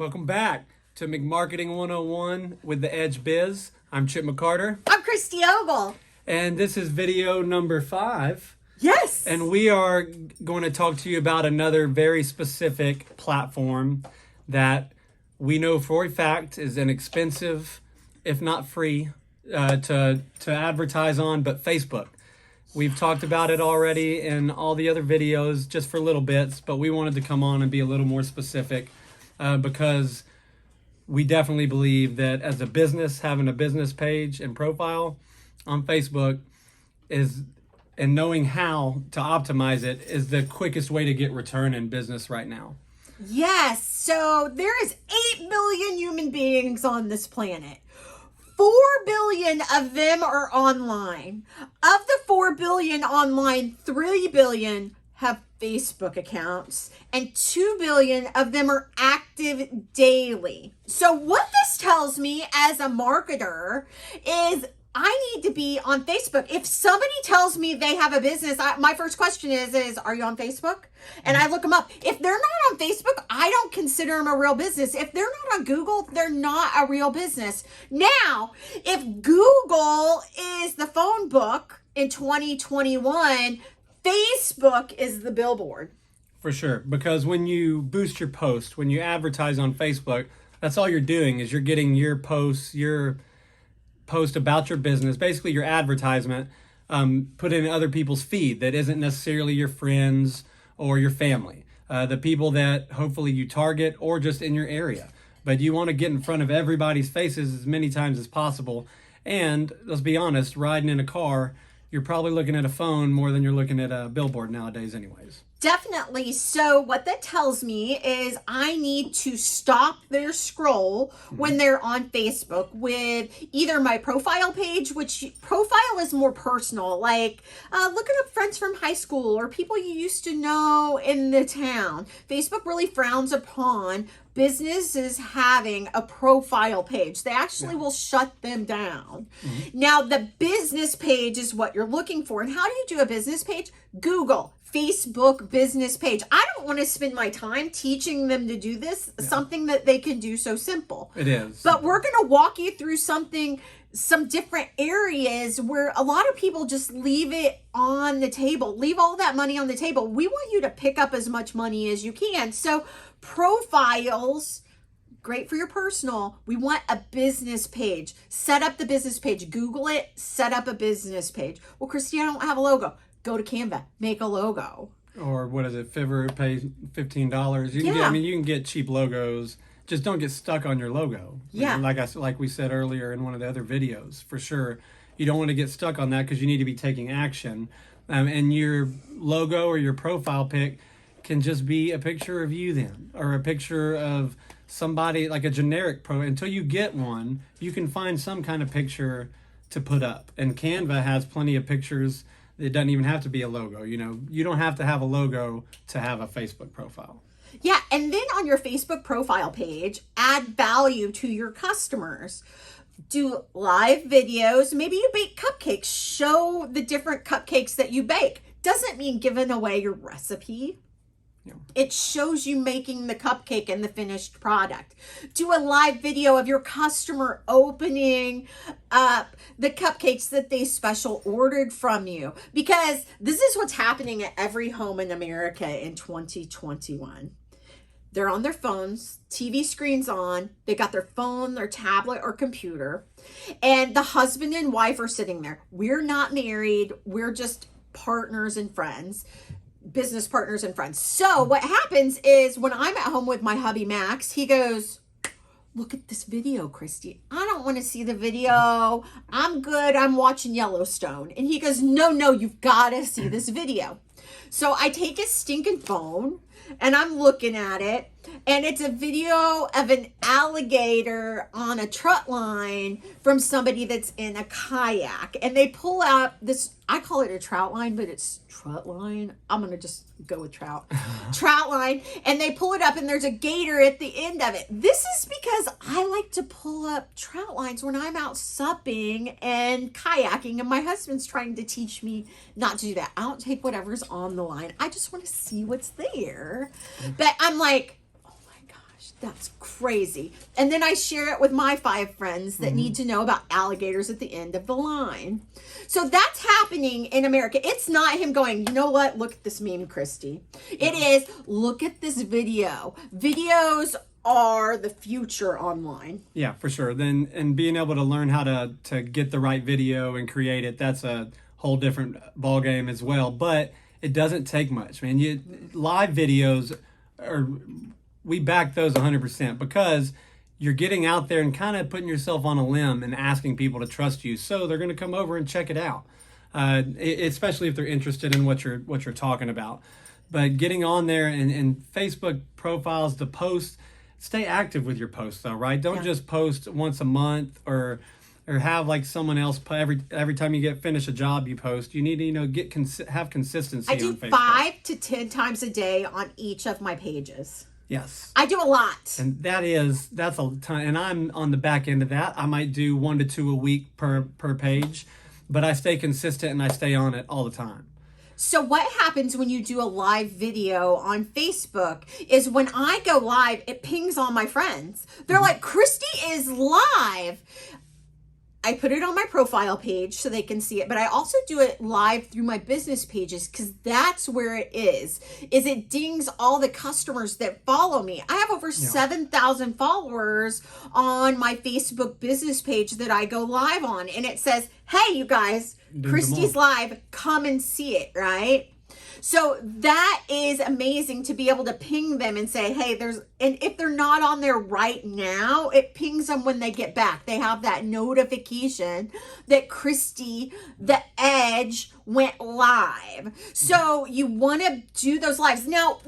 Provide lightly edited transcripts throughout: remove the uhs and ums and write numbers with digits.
Welcome back to McMarketing 101 with the Edge Biz. I'm Chip McCarter. I'm Christy Ogle. And this is video number 5. Yes. And we are going to talk to you about another very specific platform that we know for a fact is inexpensive, if not free, to advertise on, but Facebook. We've talked about it already in all the other videos just for little bits, but we wanted to come on and be a little more specific because we definitely believe that as a business, having a business page and profile on Facebook is, and knowing how to optimize it is the quickest way to get return in business right now. Yes. So there is 8 billion human beings on this planet. 4 billion of them are online. Of the 4 billion online, 3 billion have Facebook accounts and 2 billion of them are active daily. So what this tells me as a marketer is I need to be on Facebook. If somebody tells me they have a business, my first question is, are you on Facebook? And I look them up. If they're not on Facebook, I don't consider them a real business. If they're not on Google, they're not a real business. Now, if Google is the phone book in 2021, Facebook is the billboard. For sure. Because when you boost your post, when you advertise on Facebook, that's all you're doing is you're getting your posts, your post about your business, basically your advertisement, put in other people's feed that isn't necessarily your friends or your family, the people that hopefully you target or just in your area. But you want to get in front of everybody's faces as many times as possible. And let's be honest, riding in a car, you're probably looking at a phone more than you're looking at a billboard nowadays anyways. Definitely. So what that tells me is I need to stop their scroll when they're on Facebook with either my profile page, which profile is more personal, like looking up friends from high school or people you used to know in the town. Facebook really frowns upon businesses having a profile page. They actually will shut them down. Now, the business page is what you're looking for. And how do you do a business page? Google Facebook business page. I don't want to spend my time teaching them to do this, something that they can do so simple. It is. But we're going to walk you through some different areas where a lot of people just leave it on the table, leave all that money on the table. We want you to pick up as much money as you can. So profiles, great for your personal. We want a business page. Set up the business page. Google it, set up a business page. Well, Christy, I don't have a logo. Go to Canva, make a logo. Or what is it? Fiverr pays $15. You can get, you can get cheap logos. Just don't get stuck on your logo. Yeah. And like we said earlier in one of the other videos, for sure, you don't want to get stuck on that because you need to be taking action. And your logo or your profile pic can just be a picture of you then, or a picture of somebody, like a generic until you get one, you can find some kind of picture to put up. And Canva has plenty of pictures. It doesn't even have to be a logo. You know, you don't have to have a logo to have a Facebook profile. Yeah, and then on your Facebook profile page, add value to your customers. Do live videos. Maybe you bake cupcakes. Show the different cupcakes that you bake. Doesn't mean giving away your recipe. Yeah. It shows you making the cupcake and the finished product. Do a live video of your customer opening up the cupcakes that they special ordered from you. Because this is what's happening at every home in America in 2021. They're on their phones, TV screens on, they got their phone, their tablet or computer, and the husband and wife are sitting there. We're not married, we're just partners and friends. Business partners and friends. So what happens is when I'm at home with my hubby Max, he goes, look at this video, Christy. I don't want to see the video. I'm good. I'm watching Yellowstone. And he goes, no, you've got to see this video. So I take his stinking phone and I'm looking at it, and it's a video of an alligator on a trot line from somebody that's in a kayak, and they pull out this, I call it a trout line, but it's trot line. I'm going to just go with trout line, and they pull it up and there's a gator at the end of it. This is because I like to pull up trout lines when I'm out supping and kayaking, and my husband's trying to teach me not to do that. I don't take whatever's on the line. I just want to see what's there. But I'm like, oh my gosh, That's crazy. And then I share it with my 5 friends that need to know about alligators at the end of the line. So that's happening in America. It's not him going, you know what? Look at this meme, Christy. It is, look at this video. Videos are the future online. Yeah, for sure. Then and being able to learn how to get the right video and create it, that's a whole different ball game as well. But it doesn't take much, man. Live videos are, we back those 100% because you're getting out there and kind of putting yourself on a limb and asking people to trust you, so they're going to come over and check it out, especially if they're interested in what you're talking about. But getting on there and Facebook profiles to post, stay active with your posts though, right? Don't just post once a month or have like someone else every time you finish a job you post. You need to have consistency. I do on Facebook. 5 to 10 times a day on each of my pages. Yes. I do a lot. And that's a ton. And I'm on the back end of that. I might do 1 to 2 a week per page, but I stay consistent and I stay on it all the time. So what happens when you do a live video on Facebook is when I go live, it pings all my friends. They're like, Christy is live. I put it on my profile page so they can see it, but I also do it live through my business pages because that's where it is it dings all the customers that follow me. I have over 7,000 followers on my Facebook business page that I go live on, and it says, hey, you guys, Christy's live, come and see it, right? So that is amazing to be able to ping them and say, hey, and if they're not on there right now, it pings them when they get back. They have that notification that Christy, the Edge, went live. So you want to do those lives. Now,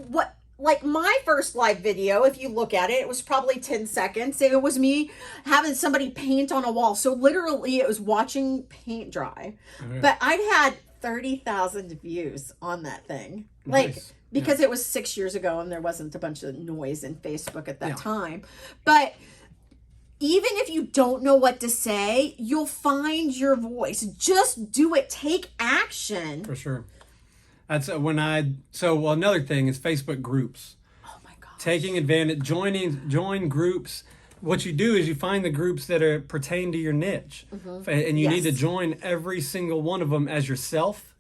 like my first live video, if you look at it, it was probably 10 seconds. It was me having somebody paint on a wall. So literally it was watching paint dry. Okay. But I'd had 30,000 views on that thing. Nice. Because it was 6 years ago and there wasn't a bunch of noise in Facebook at that time. But even if you don't know what to say, you'll find your voice. Just do it. Take action. For sure. That's another thing is Facebook groups. Oh my gosh. Taking advantage, join groups. What you do is you find the groups that pertain to your niche, and you need to join every single one of them as yourself.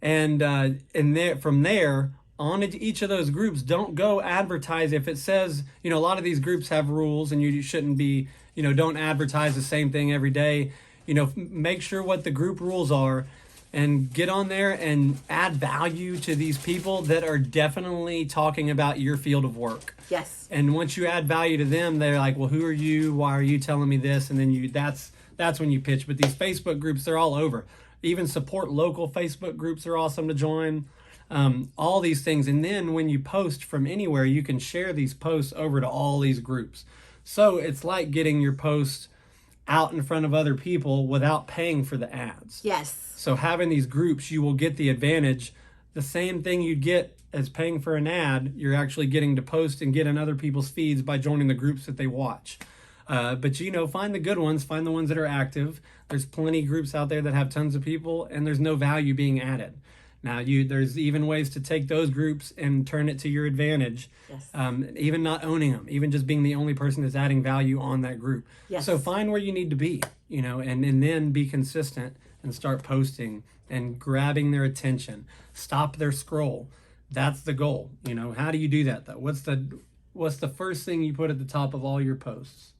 And from there on into each of those groups, don't go advertise. If it says, a lot of these groups have rules, and you shouldn't be, don't advertise the same thing every day. Make sure what the group rules are. And get on there and add value to these people that are definitely talking about your field of work. Yes. And once you add value to them, they're like, well, who are you? Why are you telling me this? And then that's when you pitch. But these Facebook groups, they're all over. Even support local Facebook groups are awesome to join. All these things. And then when you post from anywhere, you can share these posts over to all these groups. So it's like getting your post out in front of other people without paying for the ads. Yes. So having these groups, you will get the advantage. The same thing you get as paying for an ad, you're actually getting to post and get in other people's feeds by joining the groups that they watch. But find the good ones, find the ones that are active. There's plenty of groups out there that have tons of people and there's no value being added. Now there's even ways to take those groups and turn it to your advantage. Yes. Even not owning them, even just being the only person that's adding value on that group. Yes. So find where you need to be, and then be consistent and start posting and grabbing their attention. Stop their scroll. That's the goal. How do you do that though? What's the first thing you put at the top of all your posts?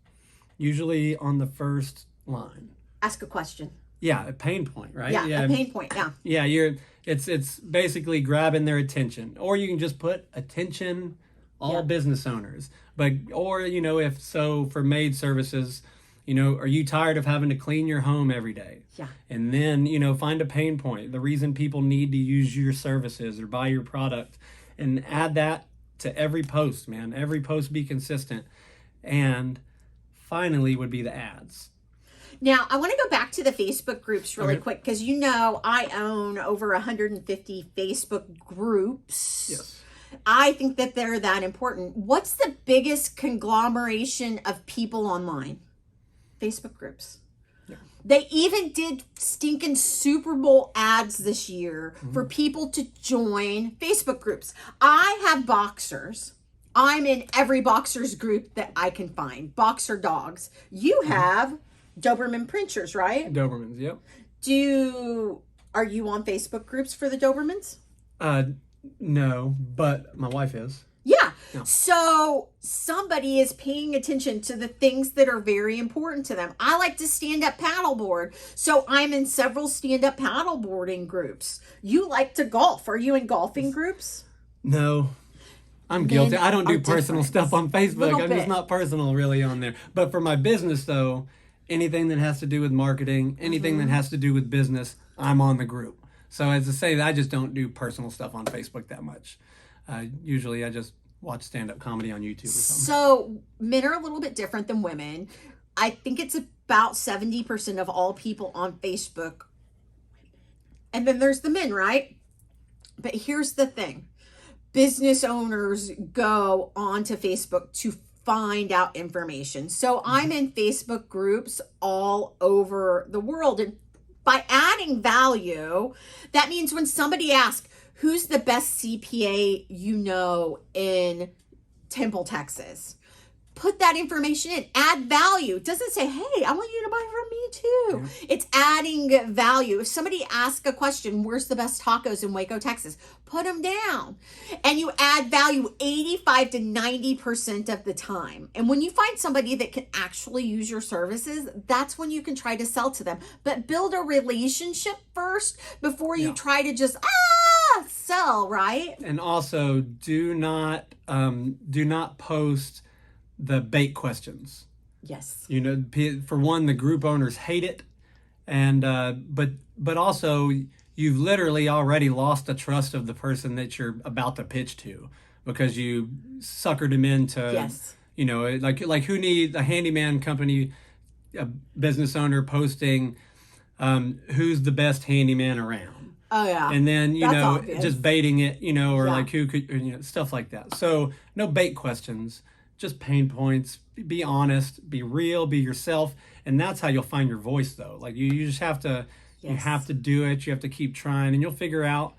Usually on the first line. Ask a question. Yeah, a pain point, right? Yeah, a pain point. Yeah. Yeah, it's basically grabbing their attention. Or you can just put attention all business owners. Or if so for maid services, are you tired of having to clean your home every day? Yeah. And then, find a pain point, the reason people need to use your services or buy your product, and add that to every post, man. Every post be consistent. And finally would be the ads. Now, I want to go back to the Facebook groups really quick because I own over 150 Facebook groups. Yes. I think that they're that important. What's the biggest conglomeration of people online? Facebook groups. Yeah. They even did stinking Super Bowl ads this year for people to join Facebook groups. I have boxers. I'm in every boxers group that I can find. Boxer dogs. You have Doberman Pinschers, right? Dobermans, yep. Are you on Facebook groups for the Dobermans? Uh, no, but my wife is. Yeah. Yeah. So somebody is paying attention to the things that are very important to them. I like to stand up paddleboard. So I'm in several stand up paddleboarding groups. You like to golf. Are you in golfing groups? No. I'm guilty. I don't do are personal different. stuff on Facebook. Little I'm just bit. not personal really on there. But for my business though, anything that has to do with marketing, anything that has to do with business, I'm on the group. So as I say, I just don't do personal stuff on Facebook that much. Usually I just watch stand-up comedy on YouTube or something. So men are a little bit different than women. I think it's about 70% of all people on Facebook. And then there's the men, right? But here's the thing. Business owners go onto Facebook to find out information. So I'm in Facebook groups all over the world. And by adding value, that means when somebody asks, who's the best CPA you know in Temple, Texas? Put that information in, add value. It doesn't say, hey, I want you to buy from me too. It's adding value. If somebody asks a question, where's the best tacos in Waco, Texas? Put them down. And you add value 85 to 90% of the time. And when you find somebody that can actually use your services, that's when you can try to sell to them. But build a relationship first before you try to just, sell, right? And also do not post the bait questions. Yes. You know, for one, the group owners hate it, and but also you've literally already lost the trust of the person that you're about to pitch to because you suckered him into, you know, like who needs a handyman company, a business owner posting who's the best handyman around. Oh yeah. And then, you That's know, obvious. just baiting it, you know, or like who could, you know, stuff like that. So no bait questions, just pain points, be honest, be real, be yourself. And that's how you'll find your voice though. Like you just have to, you have to do it. You have to keep trying and you'll figure out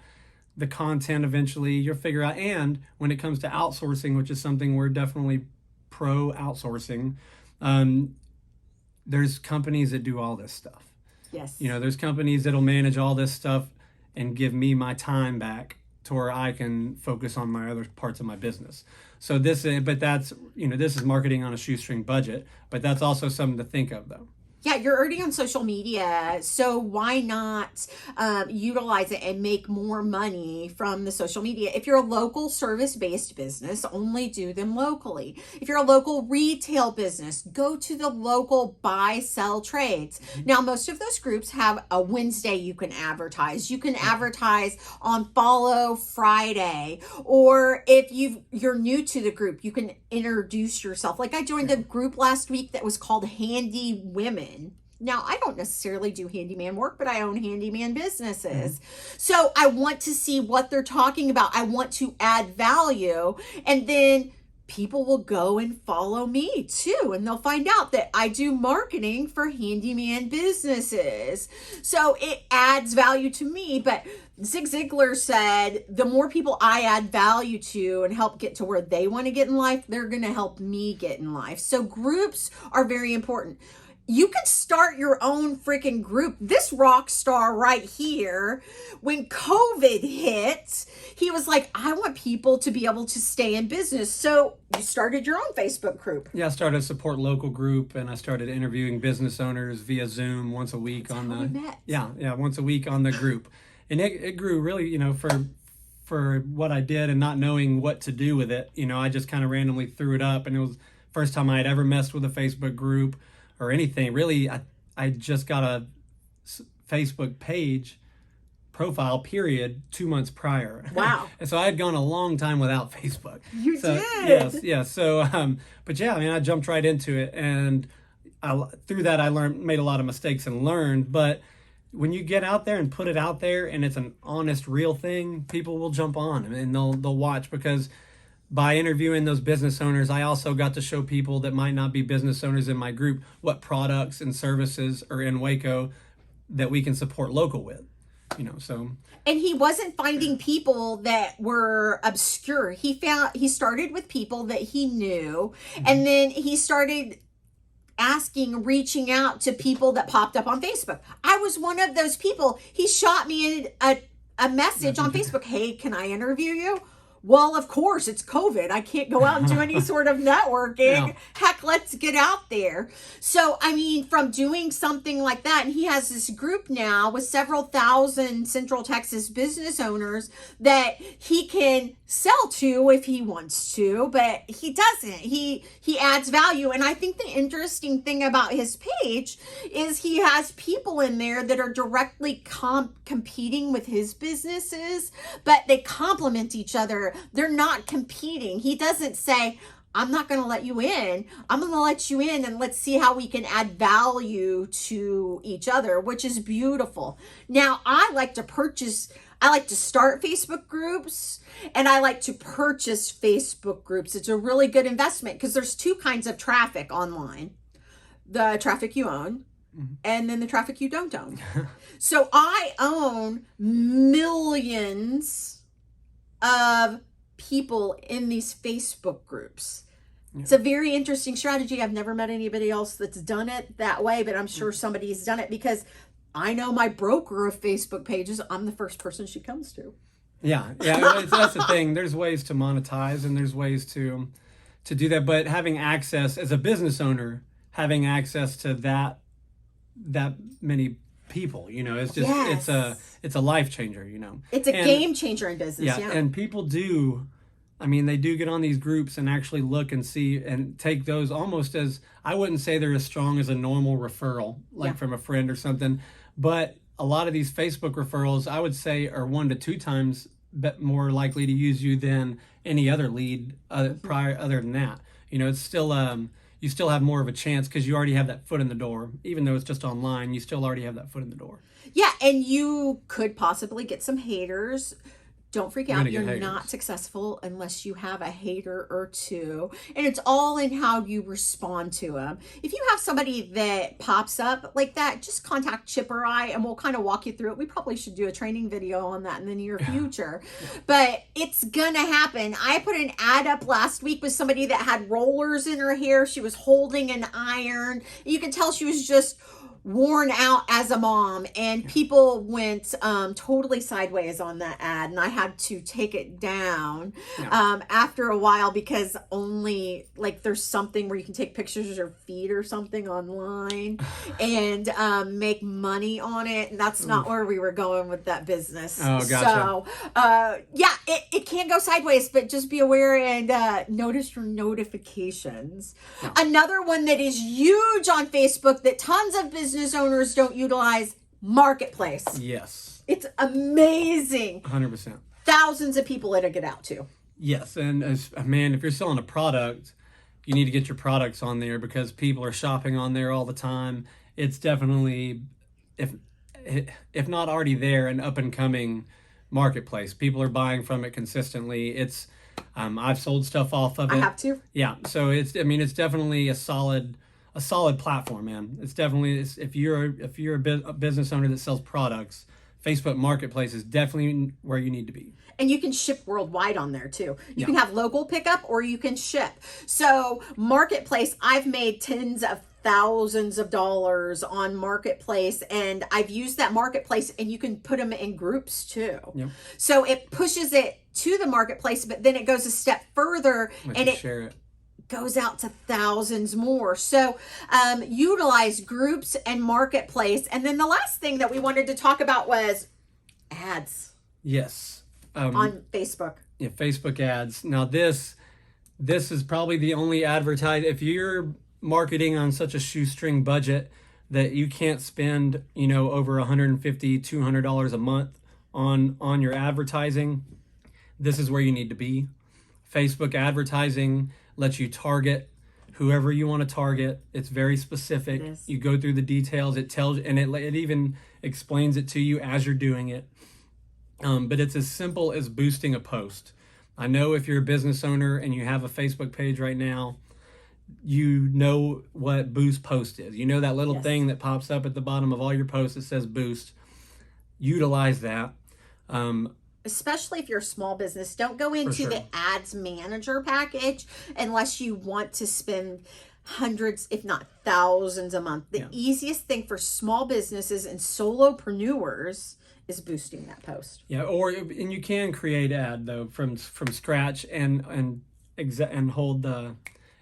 the content eventually. You'll figure out. And when it comes to outsourcing, which is something we're definitely pro outsourcing, there's companies that do all this stuff. Yes. You know, there's companies that'll manage all this stuff and give me my time back to where I can focus on my other parts of my business. So this is, but that's, you know, this is marketing on a shoestring budget, but that's also something to think of though. Yeah, you're already on social media, so why not utilize it and make more money from the social media? If you're a local service-based business, only do them locally. If you're a local retail business, go to the local buy-sell trades. Now, most of those groups have a Wednesday you can advertise. You can advertise on Follow Friday, or if you're new to the group, you can introduce yourself. Like I joined a group last week that was called Handy Women. Now, I don't necessarily do handyman work, but I own handyman businesses. So I want to see what they're talking about. I want to add value. And then people will go and follow me too. And they'll find out that I do marketing for handyman businesses. So it adds value to me. But Zig Ziglar said, the more people I add value to and help get to where they want to get in life, they're going to help me get in life. So groups are very important. You could start your own freaking group. This rock star right here, when COVID hit, he was like, I want people to be able to stay in business. So you started your own Facebook group. Yeah, I started a support local group and I started interviewing business owners via Zoom once a week. That's on how the we met. Yeah, once a week on the group. And it grew really, you know, for what I did and not knowing what to do with it. You know, I just kind of randomly threw it up and it was the first time I had ever messed with a Facebook group or anything. Really, I just got a Facebook page profile period 2 months prior. Wow. And so I had gone a long time without Facebook. You did. did. Yes. So, but yeah, I mean, I jumped right into it, and through that I made a lot of mistakes and learned. But when you get out there and put it out there, and it's an honest, real thing, people will jump on and they'll watch, because by interviewing those business owners, I also got to show people that might not be business owners in my group what products and services are in Waco that we can support local with. So. And he wasn't finding people that were obscure. He started with people that he knew, and then he started reaching out to people that popped up on Facebook. I was one of those people. He shot me a message on Facebook. Hey, can I interview you? Well, of course, it's COVID. I can't go out and do any sort of networking. Yeah. Heck, let's get out there. So, I mean, from doing something like that, and he has this group now with several thousand Central Texas business owners that he can sell to if he wants to, but he doesn't. He adds value. And I think the interesting thing about his page is he has people in there that are directly competing with his businesses, but they complement each other. They're not competing. He doesn't say, I'm not going to let you in. I'm going to let you in and let's see how we can add value to each other, which is beautiful. Now, I like to start Facebook groups, and I like to purchase Facebook groups. It's a really good investment because there's two kinds of traffic online. The traffic you own, and then the traffic you don't own. So I own millions of people in these Facebook groups. Yeah. It's a very interesting strategy. I've never met anybody else that's done it that way, but I'm sure somebody's done it because I know my broker of Facebook pages, I'm the first person she comes to. Yeah, that's the thing. There's ways to monetize and there's ways to do that, but having access as a business owner, having access to that many people, it's just it's a life changer, It's a game changer in business. Yeah. And people do, they do get on these groups and actually look and see and take those almost as, I wouldn't say they're as strong as a normal referral, from a friend or something, but a lot of these Facebook referrals, I would say, are 1 to 2 times more likely to use you than any other lead prior other than that. It's still you still have more of a chance because you already have that foot in the door. Even though it's just online, you still already have that foot in the door. Yeah, and you could possibly get some haters. Don't freak out. You're not successful unless you have a hater or two. And it's all in how you respond to them. If you have somebody that pops up like that, just contact Chip or I and we'll kind of walk you through it. We probably should do a training video on that in the near future. But it's going to happen. I put an ad up last week with somebody that had rollers in her hair. She was holding an iron. You can tell she was just worn out as a mom, and people went totally sideways on that ad, and I had to take it down after a while because only there's something where you can take pictures of your feet or something online and make money on it, and that's not where we were going with that business. Oh, gotcha. So it can go sideways, but just be aware and notice your notifications. Another one that is huge on Facebook that tons of business owners don't utilize, Marketplace. Yes. It's amazing. 100%. Thousands of people it'll get out to. Yes, and if you're selling a product, you need to get your products on there because people are shopping on there all the time. It's definitely, if not already there, an up and coming marketplace. People are buying from it consistently. It's I've sold stuff off of it. I have to. Yeah, so it's definitely a solid platform, man. It's definitely, if you're a business owner that sells products, Facebook Marketplace is definitely where you need to be. And you can ship worldwide on there too. You can have local pickup or you can ship. So Marketplace, I've made tens of thousands of dollars on Marketplace, and I've used that Marketplace, and you can put them in groups too. Yep. So it pushes it to the Marketplace, but then it goes a step further and it share it. Goes out to thousands more. So utilize groups and Marketplace. And then the last thing that we wanted to talk about was ads. Yes. On Facebook. Yeah, Facebook ads. Now this is probably the only if you're marketing on such a shoestring budget that you can't spend, over $150, $200 a month on your advertising, this is where you need to be. Facebook advertising lets you target whoever you want to target. It's very specific. You go through the details. It tells, and it even explains it to you as you're doing it. But it's as simple as boosting a post. I know if you're a business owner and you have a Facebook page right now, you know what boost post is. You know that little thing that pops up at the bottom of all your posts that says boost. utilize that. Especially if you're a small business, don't go into sure. the ads manager package unless you want to spend hundreds, if not thousands a month. The easiest thing for small businesses and solopreneurs is boosting that post. Yeah, and you can create ad though from scratch and hold the,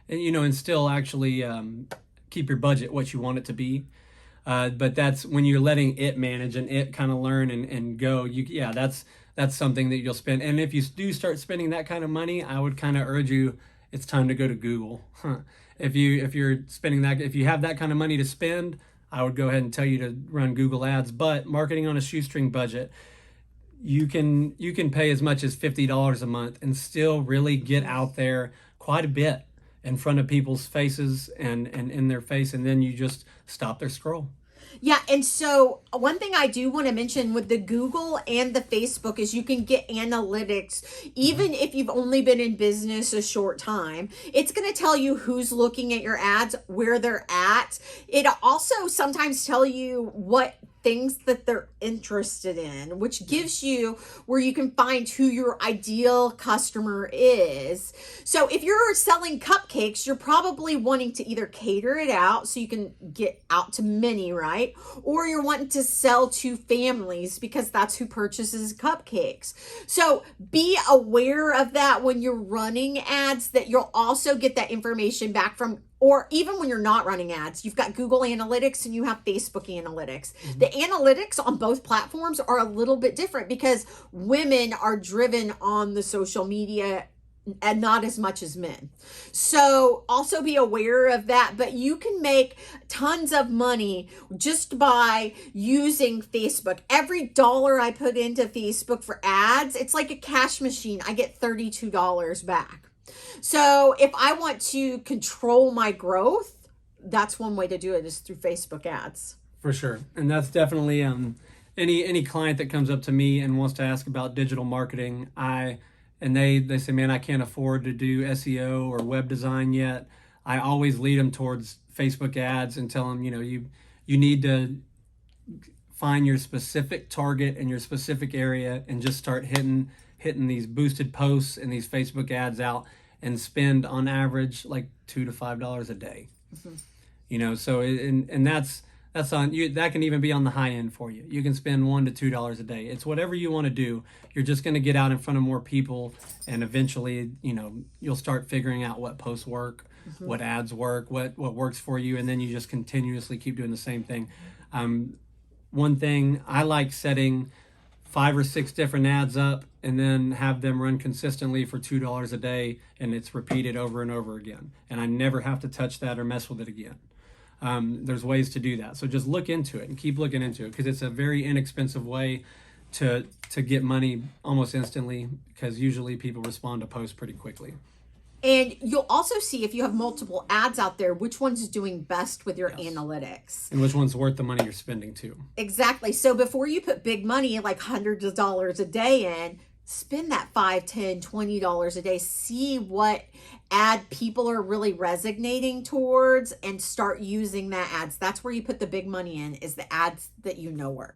and still actually keep your budget what you want it to be. But that's when you're letting it manage and it kind of learn and go. That's something that you'll spend. And if you do start spending that kind of money, I would kind of urge you, it's time to go to Google. If you're spending that, if you have that kind of money to spend, I would go ahead and tell you to run Google ads. But marketing on a shoestring budget, you can pay as much as $50 a month and still really get out there quite a bit in front of people's faces and in their face, and then you just stop their scroll. Yeah, and so one thing I do want to mention with the Google and the Facebook is you can get analytics even if you've only been in business a short time. It's going to tell you who's looking at your ads, where they're at. It also sometimes tell you what things that they're interested in, which gives you where you can find who your ideal customer is. So if you're selling cupcakes, you're probably wanting to either cater it out so you can get out to many, right? Or you're wanting to sell to families because that's who purchases cupcakes. So be aware of that when you're running ads, that you'll also get that information back from, or even when you're not running ads, you've got Google Analytics and you have Facebook Analytics. Mm-hmm. The analytics on both platforms are a little bit different because women are driven on the social media and not as much as men. So also be aware of that, but you can make tons of money just by using Facebook. Every dollar I put into Facebook for ads, it's like a cash machine. I get $32 back. So if I want to control my growth, that's one way to do it is through Facebook ads. For sure. And that's definitely any client that comes up to me and wants to ask about digital marketing, they say, man, I can't afford to do SEO or web design yet. I always lead them towards Facebook ads and tell them, you need to find your specific target in your specific area and just start hitting these boosted posts and these Facebook ads out and spend on average like $2 to $5 a day. Mm-hmm. So and that's on you. That can even be on the high end for you. You can spend $1 to $2 a day. It's whatever you want to do. You're just going to get out in front of more people, and eventually, you'll start figuring out what posts work, mm-hmm. what ads work, what works for you, and then you just continuously keep doing the same thing. One thing I like setting 5 or 6 different ads up and then have them run consistently for $2 a day, and it's repeated over and over again. And I never have to touch that or mess with it again. There's ways to do that. So just look into it and keep looking into it because it's a very inexpensive way to get money almost instantly because usually people respond to posts pretty quickly. And you'll also see if you have multiple ads out there, which one's doing best with your analytics. And which one's worth the money you're spending too. Exactly. So before you put big money, like hundreds of dollars a day in, spend that $5, $10, $20 a day. See what ad people are really resonating towards and start using that ads. That's where you put the big money in, is the ads that work.